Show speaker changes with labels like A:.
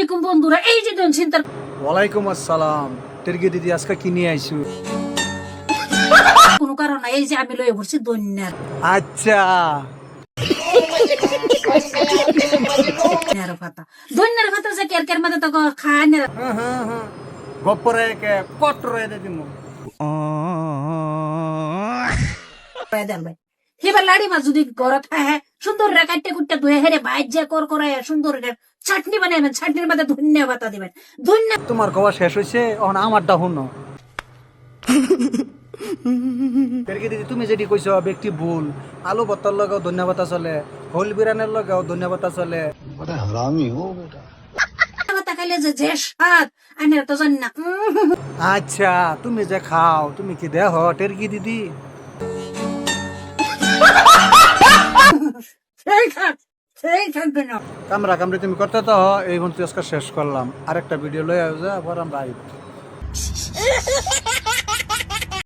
A: আলাইকুম বন্ধুরা, এই যে জন চিন্তা
B: ওয়ালাইকুম আসসালাম। টেরগি দিদি আজকে কি নিয়ে আইছু?
A: কোনো কারণ নাই, এই যে আমি লয়ে পড়ছি দৈন্যার
B: আচ্ছা,
A: পাতা। দৈন্যার পাতা যে কের কের মধ্যে তো খায় না
B: গপরে কে কটরে দে দিমু।
A: দেন ভাই। এবার লাড়ি মাছ যদি ঘরত হ্যাঁ সুন্দর রে কাটতে কুটতে ধুয়ে হেরে বাইর যে কর করে সুন্দর চাটনি বানাবেন, চাটনির মধ্যে ধন্যা পাতা দিবেন। ধন্যা
B: তোমার খাওয়া শেষ হইছে, এখন আমারটা শুনো। টেরগি দিদি তুমি যেটি কইছ ব্যক্তি ভুল। আলু ভর্তার লগাও ধনিয়া পাতা চলে, হোল বিরানের লগাও ধনিয়া পাতা চলে।
A: পাতা খাইলে যে যে স্বাদ আইনের তো জানি না।
B: আচ্ছা, তুমি যে খাও তুমি কি দেহ টেরগি দিদি?
A: সেই খাক, সেই থাকবে না।
B: কামরা কামড়ে তুমি করতে তো এই বন্ধু আজকে শেষ করলাম। আরেকটা ভিডিও লয়ে যা পর আমরা আইব।